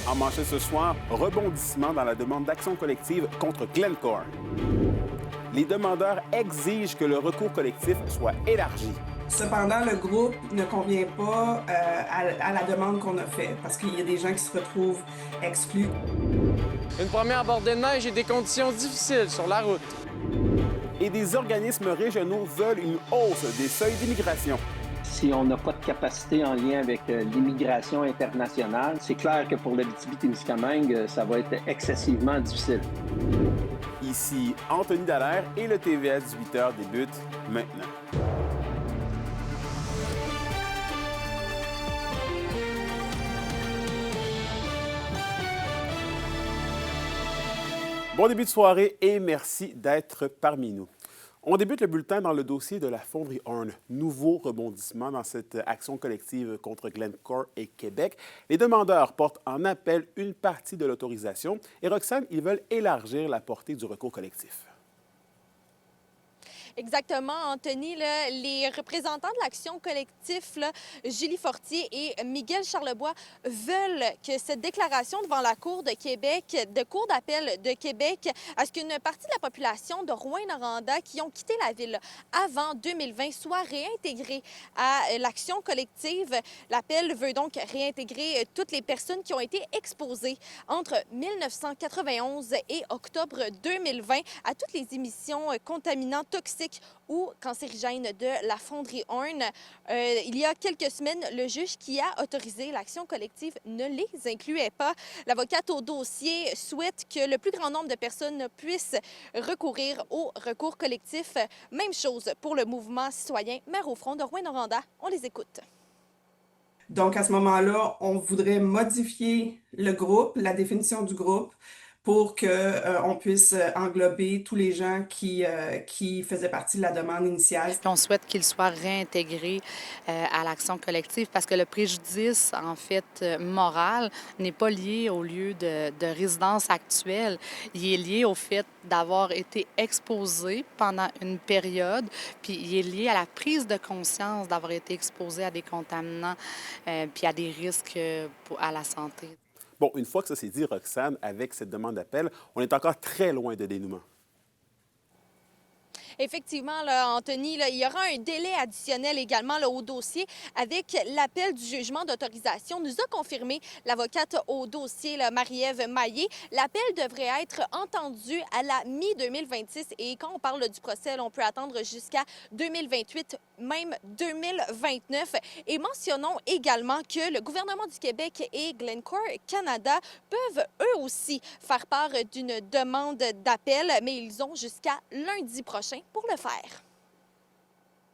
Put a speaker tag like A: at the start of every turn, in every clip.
A: En manchette ce soir, rebondissement dans la demande d'action collective contre Glencore. Les demandeurs exigent que le recours collectif soit élargi.
B: Cependant, le groupe ne convient pas à la demande qu'on a faite parce qu'il y a des gens qui se retrouvent exclus.
C: Une première bordée de neige et des conditions difficiles sur la route.
A: Et des organismes régionaux veulent une hausse des seuils d'immigration.
D: Si on n'a pas de capacité en lien avec l'immigration internationale, c'est clair que pour l'Abitibi-Témiscamingue, ça va être excessivement difficile.
A: Ici Anthony Dallaire et le TVA 18h débute maintenant. Bon début de soirée et merci d'être parmi nous. On débute le bulletin dans le dossier de la fonderie Horn. Nouveau rebondissement dans cette action collective contre Glencore et Québec. Les demandeurs portent en appel une partie de l'autorisation et Roxane, ils veulent élargir la portée du recours collectif.
E: Exactement, Anthony. Là, les représentants de l'action collective, là, Julie Fortier et Miguel Charlebois, veulent que cette déclaration devant la Cour de Québec, de Cour d'appel de Québec, à ce qu'une partie de la population de Rouyn-Noranda qui ont quitté la ville avant 2020 soit réintégrée à l'action collective. L'appel veut donc réintégrer toutes les personnes qui ont été exposées entre 1991 et octobre 2020 à toutes les émissions contaminants toxiques ou cancérigènes de la fonderie Horn. Il y a quelques semaines, le juge qui a autorisé l'action collective ne les incluait pas. L'avocate au dossier souhaite que le plus grand nombre de personnes puissent recourir au recours collectif. Même chose pour le mouvement citoyen Mère au front de Rouyn-Noranda. On les écoute.
B: Donc, à ce moment-là, on voudrait modifier le groupe, la définition du groupe, pour qu'on puisse englober tous les gens qui faisaient partie de la demande initiale.
F: Puis on souhaite qu'ils soient réintégrés à l'action collective parce que le préjudice, en fait, moral, n'est pas lié au lieu de résidence actuelle. Il est lié au fait d'avoir été exposé pendant une période, puis il est lié à la prise de conscience d'avoir été exposé à des contaminants, puis à des risques à la santé.
A: Bon, une fois que ça s'est dit, Roxane, avec cette demande d'appel, on est encore très loin de dénouement.
E: Effectivement, là, Anthony, là, il y aura un délai additionnel également là, au dossier avec l'appel du jugement d'autorisation. Nous a confirmé l'avocate au dossier, là, Marie-Ève Maillé. L'appel devrait être entendu à la mi-2026 et quand on parle du procès, là, on peut attendre jusqu'à 2028, même 2029. Et mentionnons également que le gouvernement du Québec et Glencore Canada peuvent eux aussi faire part d'une demande d'appel, mais ils ont jusqu'à lundi prochain pour le faire.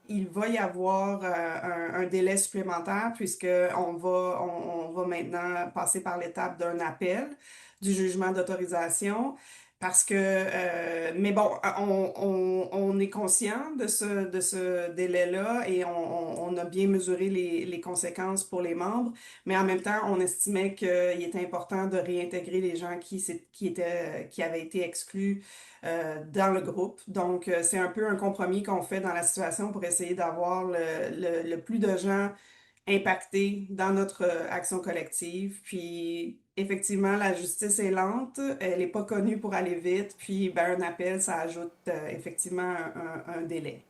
B: Il va y avoir un délai supplémentaire puisqu'on va maintenant passer par l'étape d'un appel du jugement d'autorisation. Mais bon, on est conscient de ce délai-là et on a bien mesuré les conséquences pour les membres, mais en même temps, on estimait qu'il était important de réintégrer les gens qui avaient été exclus dans le groupe. Donc, c'est un peu un compromis qu'on fait dans la situation pour essayer d'avoir le plus de gens impactés dans notre action collective. Puis, effectivement, la justice est lente, elle n'est pas connue pour aller vite, puis ben, un appel, ça ajoute effectivement un délai.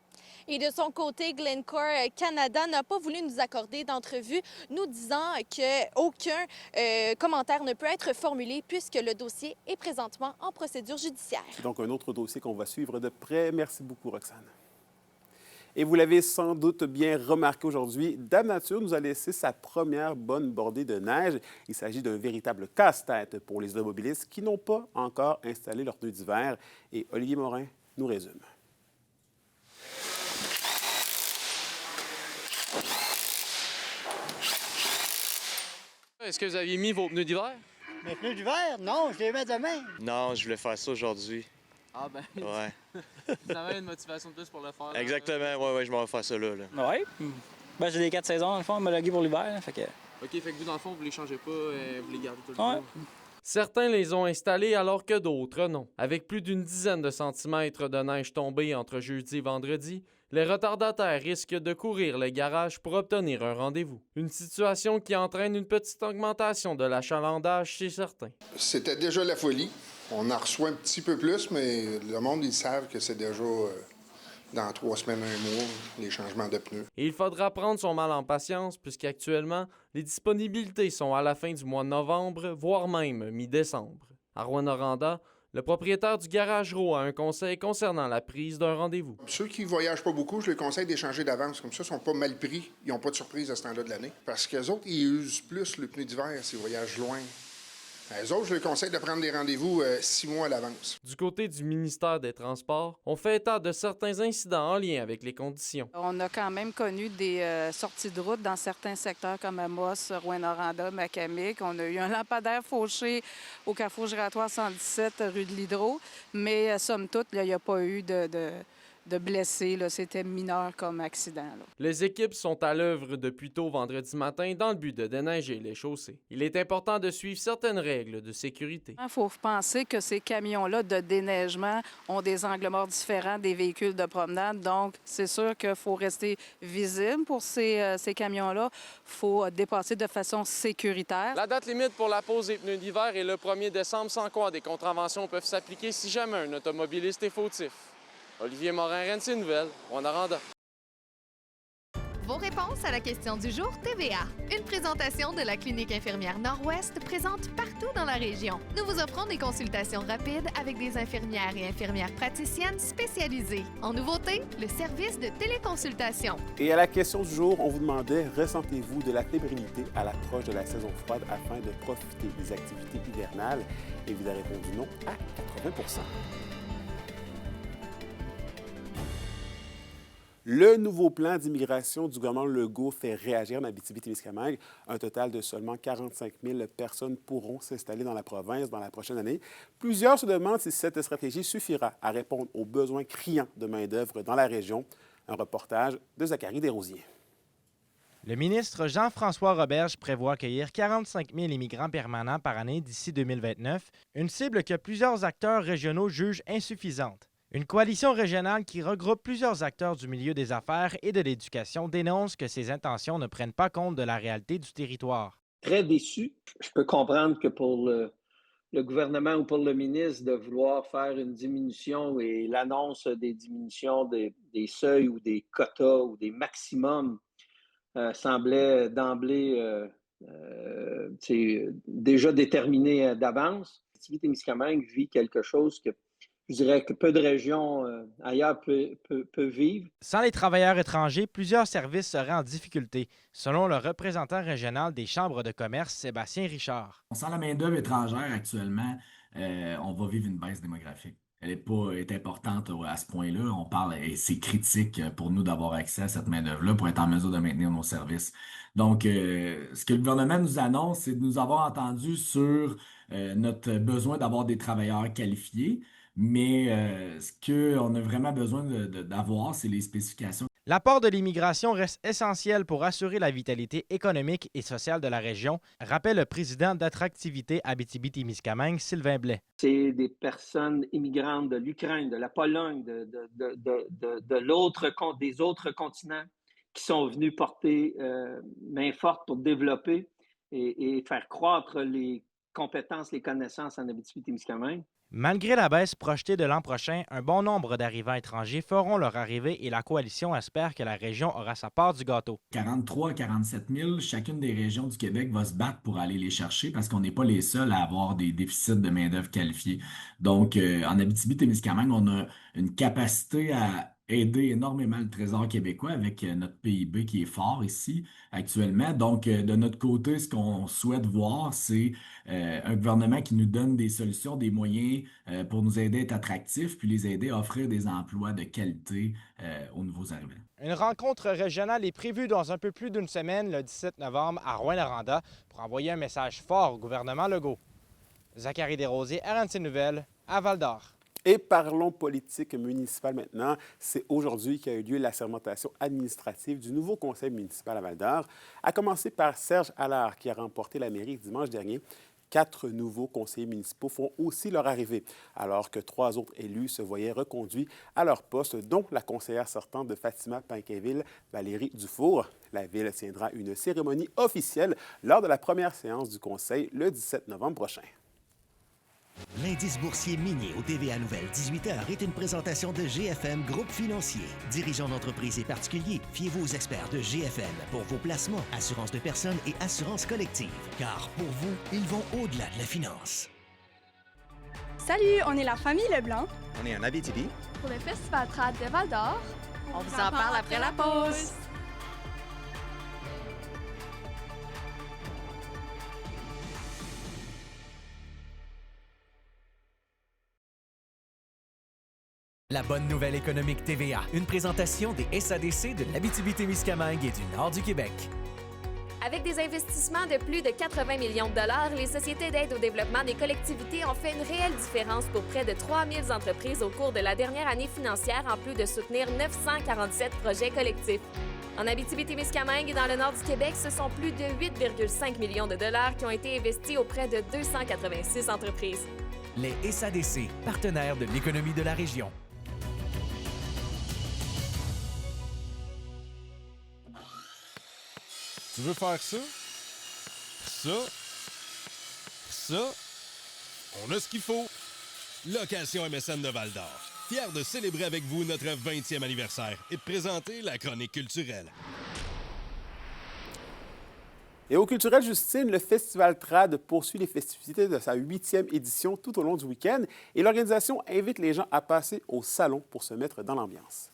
E: Et de son côté, Glencore Canada n'a pas voulu nous accorder d'entrevue, nous disant qu'aucun commentaire ne peut être formulé puisque le dossier est présentement en procédure judiciaire.
A: Donc, un autre dossier qu'on va suivre de près. Merci beaucoup, Roxane. Et vous l'avez sans doute bien remarqué aujourd'hui, Dame Nature nous a laissé sa première bonne bordée de neige. Il s'agit d'un véritable casse-tête pour les automobilistes qui n'ont pas encore installé leurs pneus d'hiver. Et Olivier Morin nous résume.
C: Est-ce que vous aviez mis vos pneus d'hiver?
G: Mes pneus d'hiver? Non, je les mets demain.
H: Non, je voulais faire ça aujourd'hui.
C: Ah ben,
H: Ouais.
C: vous avez une motivation de plus pour le faire.
H: Exactement, ouais, je m'en vais faire ça là.
G: Oui. Ben, j'ai les 4 saisons, dans le fond, homologuées pour l'hiver. Fait que...
C: OK, fait que vous, dans le fond, vous les changez pas, vous les gardez tout le
G: Ouais.
C: temps. Certains les ont installés alors que d'autres non. Avec plus d'une dizaine de centimètres de neige tombée entre jeudi et vendredi, les retardataires risquent de courir le garage pour obtenir un rendez-vous. Une situation qui entraîne une petite augmentation de l'achalandage chez certains.
I: C'était déjà la folie. On en reçoit un petit peu plus, mais le monde, ils savent que c'est déjà dans 3 semaines, 1 mois, les changements de pneus.
C: Et il faudra prendre son mal en patience puisqu'actuellement, les disponibilités sont à la fin du mois de novembre, voire même mi-décembre. À Rouyn-Noranda, le propriétaire du garage Roux a un conseil concernant la prise d'un rendez-vous.
I: Ceux qui ne voyagent pas beaucoup, je les conseille d'échanger d'avance. Comme ça, ils ne sont pas mal pris. Ils n'ont pas de surprise à ce temps-là de l'année. Parce qu'eux autres, ils usent plus le pneu d'hiver s'ils voyagent loin. Eux autres, je les conseille de prendre des rendez-vous 6 mois à l'avance.
C: Du côté du ministère des Transports, on fait état de certains incidents en lien avec les conditions.
J: On a quand même connu des sorties de route dans certains secteurs comme Amos, Rouyn-Noranda, Macamic. On a eu un lampadaire fauché au carrefour giratoire 117 rue de l'Hydro. Mais somme toute, il n'y a pas eu de blessés. C'était mineur comme accident. Là.
C: Les équipes sont à l'œuvre depuis tôt vendredi matin dans le but de déneiger les chaussées. Il est important de suivre certaines règles de sécurité.
J: Il faut penser que ces camions-là de déneigement ont des angles morts différents des véhicules de promenade. Donc, c'est sûr qu'il faut rester visible pour ces camions-là. Il faut dépasser de façon sécuritaire.
C: La date limite pour la pose des pneus d'hiver est le 1er décembre, sans quoi des contraventions peuvent s'appliquer si jamais un automobiliste est fautif. Olivier Morin, RNC Nouvelles, Rouyn-Noranda.
K: Vos réponses à la question du jour TVA. Une présentation de la Clinique infirmière Nord-Ouest présente partout dans la région. Nous vous offrons des consultations rapides avec des infirmières et infirmières praticiennes spécialisées. En nouveauté, le service de téléconsultation.
A: Et à la question du jour, on vous demandait « Ressentez-vous de la fébrilité à l'approche de la saison froide afin de profiter des activités hivernales? » Et vous avez répondu non à 80 %. Le nouveau plan d'immigration du gouvernement Legault fait réagir en Abitibi-Témiscamingue. Un total de seulement 45 000 personnes pourront s'installer dans la province dans la prochaine année. Plusieurs se demandent si cette stratégie suffira à répondre aux besoins criants de main-d'œuvre dans la région. Un reportage de Zachary Desrosiers.
L: Le ministre Jean-François Roberge prévoit accueillir 45 000 immigrants permanents par année d'ici 2029, une cible que plusieurs acteurs régionaux jugent insuffisante. Une coalition régionale qui regroupe plusieurs acteurs du milieu des affaires et de l'éducation dénonce que ces intentions ne prennent pas compte de la réalité du territoire.
D: Très déçu. Je peux comprendre que pour le gouvernement ou pour le ministre de vouloir faire une diminution et l'annonce des diminutions des seuils ou des quotas ou des maximums semblait d'emblée déjà déterminé d'avance. Abitibi-Témiscamingue vit quelque chose que je dirais que peu de régions ailleurs peuvent vivre.
L: Sans les travailleurs étrangers, plusieurs services seraient en difficulté, selon le représentant régional des chambres de commerce, Sébastien Richard.
M: Sans la main-d'œuvre étrangère actuellement, on va vivre une baisse démographique. Elle est importante à ce point-là. On parle, et c'est critique pour nous d'avoir accès à cette main-d'œuvre-là pour être en mesure de maintenir nos services. Donc, ce que le gouvernement nous annonce, c'est de nous avoir entendus sur notre besoin d'avoir des travailleurs qualifiés. Mais ce qu'on a vraiment besoin d'avoir, c'est les spécifications.
L: L'apport de l'immigration reste essentiel pour assurer la vitalité économique et sociale de la région, rappelle le président d'Attractivité Abitibi-Témiscamingue, Sylvain Blais.
D: C'est des personnes immigrantes de l'Ukraine, de la Pologne, des autres continents qui sont venus porter main forte pour développer et faire croître les compétences, les connaissances en Abitibi-Témiscamingue.
L: Malgré la baisse projetée de l'an prochain, un bon nombre d'arrivants étrangers feront leur arrivée et la coalition espère que la région aura sa part du gâteau.
M: 43 à 47 000, chacune des régions du Québec va se battre pour aller les chercher parce qu'on n'est pas les seuls à avoir des déficits de main-d'œuvre qualifiée. Donc, en Abitibi-Témiscamingue, on a une capacité à aider énormément le Trésor québécois avec notre PIB qui est fort ici actuellement. Donc, de notre côté, ce qu'on souhaite voir, c'est un gouvernement qui nous donne des solutions, des moyens pour nous aider à être attractifs, puis les aider à offrir des emplois de qualité aux nouveaux arrivants.
L: Une rencontre régionale est prévue dans un peu plus d'une semaine, le 17 novembre, à Rouyn-Noranda, pour envoyer un message fort au gouvernement Legault. Zachary Desrosiers, RNC Nouvelles, à Val-d'Or.
A: Et parlons politique municipale maintenant. C'est aujourd'hui qu'a eu lieu la sermentation administrative du nouveau conseil municipal à Val-d'Or, à commencer par Serge Allard, qui a remporté la mairie dimanche dernier. 4 nouveaux conseillers municipaux font aussi leur arrivée, alors que 3 autres élus se voyaient reconduits à leur poste, dont la conseillère sortante de Fatima Pincainville, Valérie Dufour. La Ville tiendra une cérémonie officielle lors de la première séance du conseil le 17 novembre prochain.
N: L'indice boursier minier au TVA Nouvelle 18h est une présentation de GFM Groupe Financier. Dirigeants d'entreprises et particuliers, fiez-vous aux experts de GFM pour vos placements, assurance de personnes et assurance collective. Car pour vous, ils vont au-delà de la finance.
O: Salut, on est la famille Leblanc.
P: On est en Abitibi.
K: Pour le Festival Trad de Val-d'Or,
O: on vous en parle après la pause.
Q: La bonne nouvelle économique TVA, une présentation des SADC de l'Abitibi-Témiscamingue et du nord du Québec.
R: Avec des investissements de plus de 80 millions de dollars, les sociétés d'aide au développement des collectivités ont fait une réelle différence pour près de 3000 entreprises au cours de la dernière année financière, en plus de soutenir 947 projets collectifs. En Abitibi-Témiscamingue et dans le nord du Québec, ce sont plus de 8,5 millions de dollars qui ont été investis auprès de 286 entreprises.
Q: Les SADC, partenaires de l'économie de la région.
S: Tu veux faire ça? On a ce qu'il faut. Location MSN de Val-d'Or. Fier de célébrer avec vous notre 20e anniversaire et de présenter la chronique culturelle.
A: Et au Culturel Justine, le Festival Trad poursuit les festivités de sa 8e édition tout au long du week-end et l'organisation invite les gens à passer au salon pour se mettre dans l'ambiance.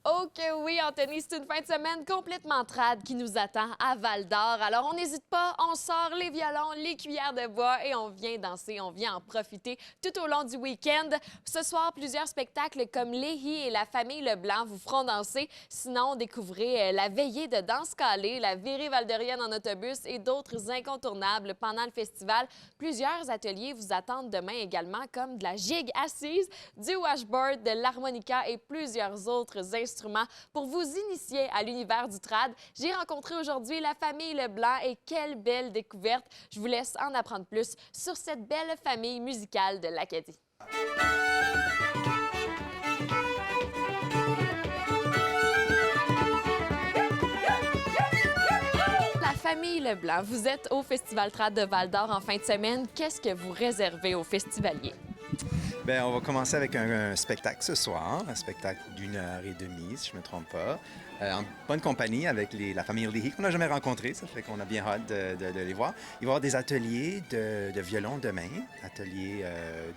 R: Oh que oui, Anthony, c'est une fin de semaine complètement trad qui nous attend à Val-d'Or. Alors, on n'hésite pas, on sort les violons, les cuillères de bois et on vient danser, on vient en profiter tout au long du week-end. Ce soir, plusieurs spectacles comme Léhi et la famille Leblanc vous feront danser. Sinon, découvrez la veillée de danse calée, la virée valdorienne en autobus et d'autres incontournables pendant le festival. Plusieurs ateliers vous attendent demain également, comme de la gigue assise, du washboard, de l'harmonica et plusieurs autres instruments pour vous initier à l'univers du trad. J'ai rencontré aujourd'hui la famille Leblanc et quelle belle découverte. Je vous laisse en apprendre plus sur cette belle famille musicale de l'Acadie. La famille Leblanc, vous êtes au Festival Trad de Val-d'Or en fin de semaine. Qu'est-ce que vous réservez aux festivaliers?
P: Bien, on va commencer avec un spectacle ce soir, un spectacle d'1h30, si je ne me trompe pas, en bonne compagnie avec la famille Léhi qu'on n'a jamais rencontrée, ça fait qu'on a bien hâte de les voir. Il va y avoir des ateliers de violon demain, ateliers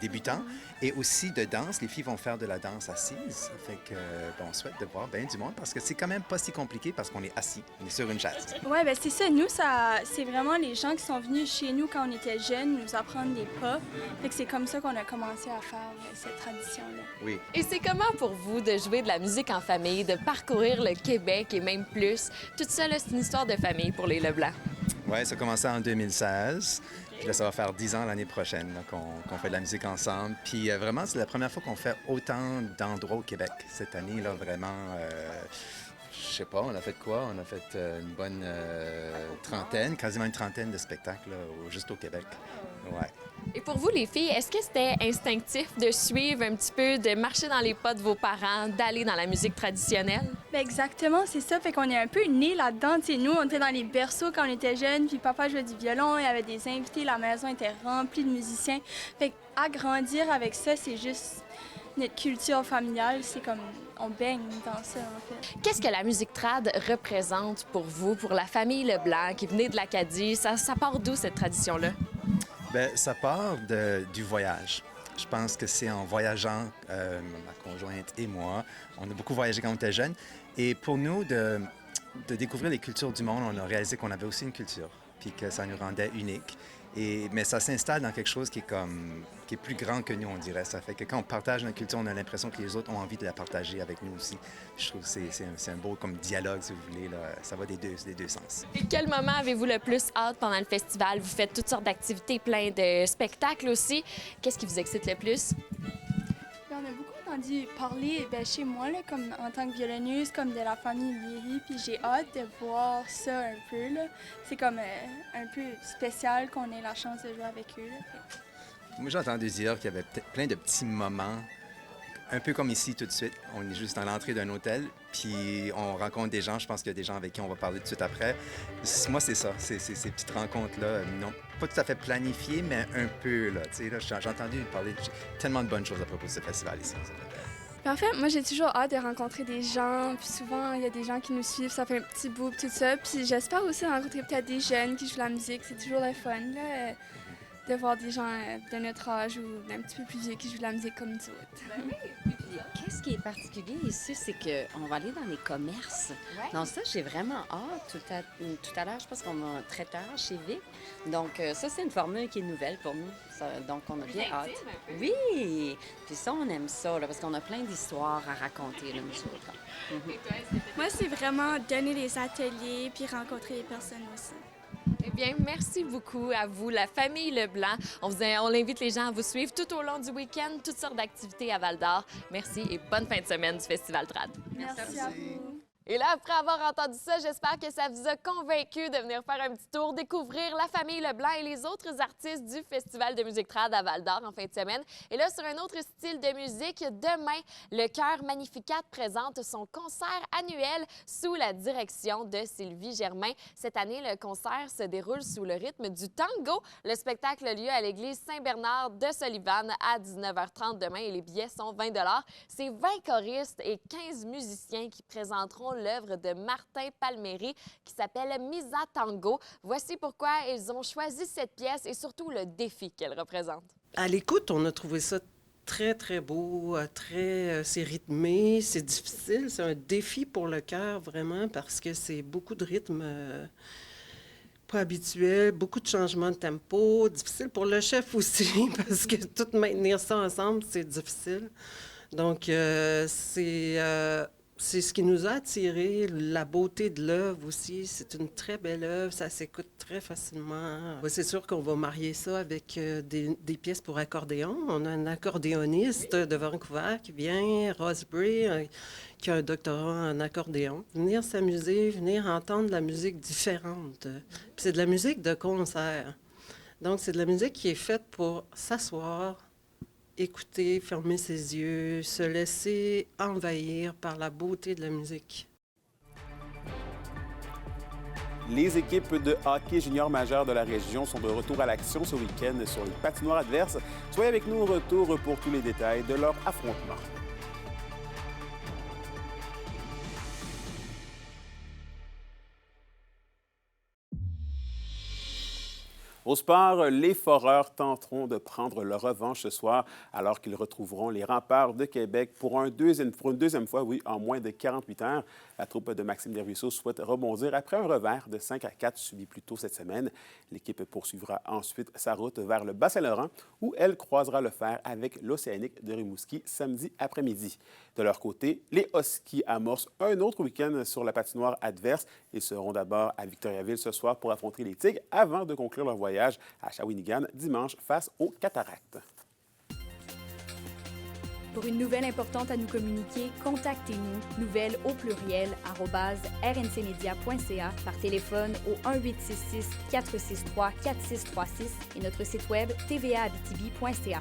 P: débutants, et aussi de danse. Les filles vont faire de la danse assise, ça fait que on souhaite de voir bien du monde parce que c'est quand même pas si compliqué parce qu'on est assis, on est sur une chaise.
O: Ouais, ben c'est ça. Nous, c'est vraiment les gens qui sont venus chez nous quand on était jeunes nous apprendre des pas. Fait que c'est comme ça qu'on a commencé à faire cette tradition-là.
P: Oui.
R: Et c'est comment pour vous de jouer de la musique en famille, de parcourir le Québec et même plus? Tout ça, là, c'est une histoire de famille pour les Leblanc.
P: Oui, ça a commencé en 2016. Puis là, ça va faire 10 ans l'année prochaine qu'on fait de la musique ensemble. Puis vraiment, c'est la première fois qu'on fait autant d'endroits au Québec. Cette année, là, vraiment, je sais pas, on a fait quoi? On a fait une bonne trentaine, quasiment une trentaine de spectacles là, juste au Québec. Ouais.
R: Et pour vous, les filles, est-ce que c'était instinctif de suivre un petit peu, de marcher dans les pas de vos parents, d'aller dans la musique traditionnelle?
O: Ben exactement, c'est ça. Fait qu'on est un peu nés là-dedans. T'sais, nous, on était dans les berceaux quand on était jeunes, puis papa jouait du violon, il y avait des invités, la maison était remplie de musiciens. Fait qu'à grandir avec ça, c'est juste notre culture familiale. C'est comme, on baigne dans ça, en fait.
R: Qu'est-ce que la musique trad représente pour vous, pour la famille Leblanc, qui venait de l'Acadie? Ça part d'où, cette tradition-là?
P: Bien, ça part du voyage. Je pense que c'est en voyageant, ma conjointe et moi, on a beaucoup voyagé quand on était jeunes. Et pour nous, de découvrir les cultures du monde, on a réalisé qu'on avait aussi une culture, puis que ça nous rendait uniques. Mais ça s'installe dans quelque chose qui est plus grand que nous, on dirait. Ça fait que quand on partage notre culture, on a l'impression que les autres ont envie de la partager avec nous aussi. Je trouve que c'est un beau comme dialogue, si vous voulez. Là. Ça va des deux sens.
R: Et quel moment avez-vous le plus hâte pendant le festival? Vous faites toutes sortes d'activités, plein de spectacles aussi. Qu'est-ce qui vous excite le plus?
O: entendu parler chez moi, là, comme en tant que violonneuse, comme de la famille Léry, puis j'ai hâte de voir ça un peu. Là. C'est comme un peu spécial qu'on ait la chance de jouer avec eux. Là.
P: Moi, j'ai entendu dire qu'il y avait plein de petits moments, un peu comme ici tout de suite. On est juste dans l'entrée d'un hôtel, puis on rencontre des gens. Je pense qu'il y a des gens avec qui on va parler tout de suite après. Moi, c'est ça, c'est ces petites rencontres-là. Non, pas tout à fait planifiées, mais un peu. Là, j'ai entendu parler tellement de bonnes choses à propos de ce festival ici.
T: En fait, moi, j'ai toujours hâte de rencontrer des gens. Puis souvent, il y a des gens qui nous suivent, ça fait un petit bout, tout ça. Puis j'espère aussi rencontrer peut-être des jeunes qui jouent la musique. C'est toujours le fun, là, de voir des gens de notre âge ou d'un petit peu plus vieux qui jouent de la musique comme nous autres.
U: Ben oui. Qu'est-ce qui est particulier ici, c'est qu'on va aller dans les commerces. Ouais. Donc ça, j'ai vraiment hâte. Tout à l'heure, je pense qu'on a un traiteur chez Vic. Donc ça, c'est une formule qui est nouvelle pour nous. Ça, donc on a bien hâte. Oui! Puis ça, on aime ça, là, parce qu'on a plein d'histoires à raconter, là, nous autres.
T: Moi, c'est vraiment donner des ateliers puis rencontrer les personnes aussi.
R: Eh bien, merci beaucoup à vous, la famille Leblanc. On invite les gens à vous suivre tout au long du week-end, toutes sortes d'activités à Val-d'Or. Merci et bonne fin de semaine du Festival Trad.
T: Merci à vous.
R: Et là, après avoir entendu ça, j'espère que ça vous a convaincu de venir faire un petit tour, découvrir la famille Leblanc et les autres artistes du Festival de musique trad à Val-d'Or en fin de semaine. Et là, sur un autre style de musique, demain, le Chœur Magnificat présente son concert annuel sous la direction de Sylvie Germain. Cette année, le concert se déroule sous le rythme du tango. Le spectacle a lieu à l'église Saint-Bernard de Sullivan à 19h30 demain et les billets sont 20 $. C'est 20 choristes et 15 musiciens qui présenteront l'œuvre de Martin Palmieri qui s'appelle Misa Tango. Voici pourquoi ils ont choisi cette pièce et surtout le défi qu'elle représente.
V: À l'écoute, on a trouvé ça très, très beau, c'est rythmé, c'est difficile, c'est un défi pour le cœur vraiment parce que c'est beaucoup de rythmes pas habituels, beaucoup de changements de tempo, difficile pour le chef aussi parce que tout maintenir ça ensemble, c'est difficile. Donc, c'est ce qui nous a attiré, la beauté de l'œuvre aussi. C'est une très belle œuvre, ça s'écoute très facilement. C'est sûr qu'on va marier ça avec des pièces pour accordéon. On a un accordéoniste de Vancouver qui vient, Rosebury, qui a un doctorat en accordéon. Venir s'amuser, venir entendre de la musique différente. Puis c'est de la musique de concert. Donc c'est de la musique qui est faite pour s'asseoir, écouter, fermer ses yeux, se laisser envahir par la beauté de la musique.
A: Les équipes de hockey junior majeur de la région sont de retour à l'action ce week-end sur les patinoires adverses. Soyez avec nous au retour pour tous les détails de leur affrontement. Au sport, les Foreurs tenteront de prendre leur revanche ce soir alors qu'ils retrouveront les Remparts de Québec pour une deuxième fois, en moins de 48 heures. La troupe de Maxime Desruisseaux souhaite rebondir après un revers de 5-4 subi plus tôt cette semaine. L'équipe poursuivra ensuite sa route vers le Bas-Saint-Laurent où elle croisera le fer avec l'Océanique de Rimouski samedi après-midi. De leur côté, les Huskies amorcent un autre week-end sur la patinoire adverse. Ils seront d'abord à Victoriaville ce soir pour affronter les Tigres avant de conclure leur voyage à Shawinigan dimanche face aux Cataractes.
W: Pour une nouvelle importante à nous communiquer, contactez-nous, nouvelles au pluriel @rncmedia.ca, par téléphone au 1-866-463-4636 et notre site web tvaabitibi.ca.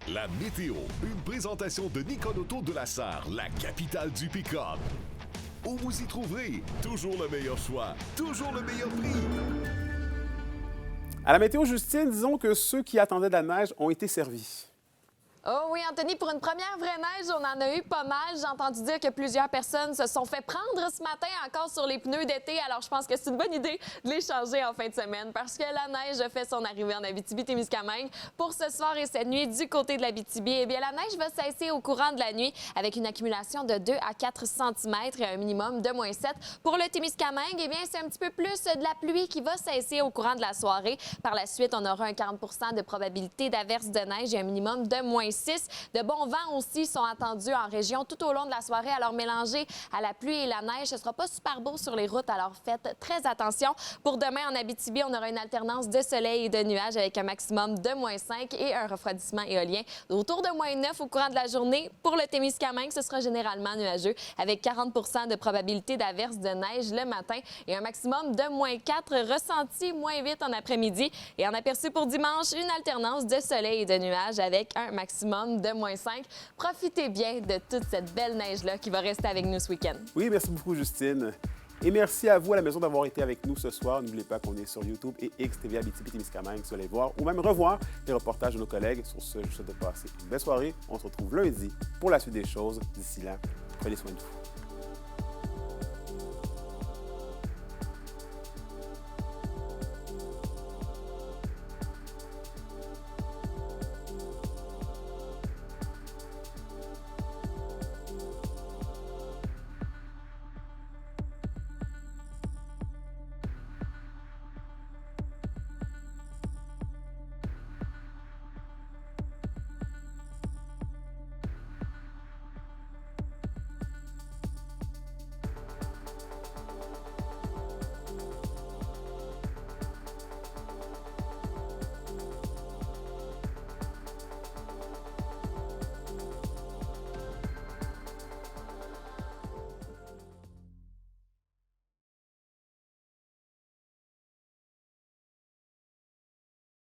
X: La météo, une présentation de Nikon Auto de la Sarre, la capitale du pick-up. Où vous y trouverez toujours le meilleur choix, toujours le meilleur prix.
A: À la météo, Justine, disons que ceux qui attendaient de la neige ont été servis.
R: Oh oui, Anthony, pour une première vraie neige, on en a eu pas mal. J'ai entendu dire que plusieurs personnes se sont fait prendre ce matin encore sur les pneus d'été. Alors, je pense que c'est une bonne idée de les changer en fin de semaine parce que la neige a fait son arrivée en Abitibi-Témiscamingue. Pour ce soir et cette nuit, du côté de l'Abitibi, eh bien, la neige va cesser au courant de la nuit avec une accumulation de 2 à 4 cm et un minimum de -7. Pour le Témiscamingue, eh bien, c'est un petit peu plus de la pluie qui va cesser au courant de la soirée. Par la suite, on aura un 40 % de probabilité d'averse de neige et un minimum de -6. 6. De bons vents aussi sont attendus en région tout au long de la soirée. Alors, mélangé à la pluie et la neige, ce ne sera pas super beau sur les routes. Alors, faites très attention. Pour demain, en Abitibi, on aura une alternance de soleil et de nuages avec un maximum de -5 et un refroidissement éolien autour de -9 au courant de la journée. Pour le Témiscamingue, ce sera généralement nuageux avec 40 de probabilité d'averse de neige le matin et un maximum de -4 ressenti, -8 en après-midi. Et en aperçu pour dimanche, une alternance de soleil et de nuages avec un maximum de -5. Profitez bien de toute cette belle neige-là qui va rester avec nous ce week-end.
A: Oui, merci beaucoup, Justine. Et merci à vous à la maison d'avoir été avec nous ce soir. N'oubliez pas qu'on est sur YouTube et XTV Abitibi-Témiscamingue. Vous allez voir ou même revoir les reportages de nos collègues. Sur ce, je vous souhaite de passer une belle soirée. On se retrouve lundi pour la suite des choses. D'ici là, prenez soin de vous.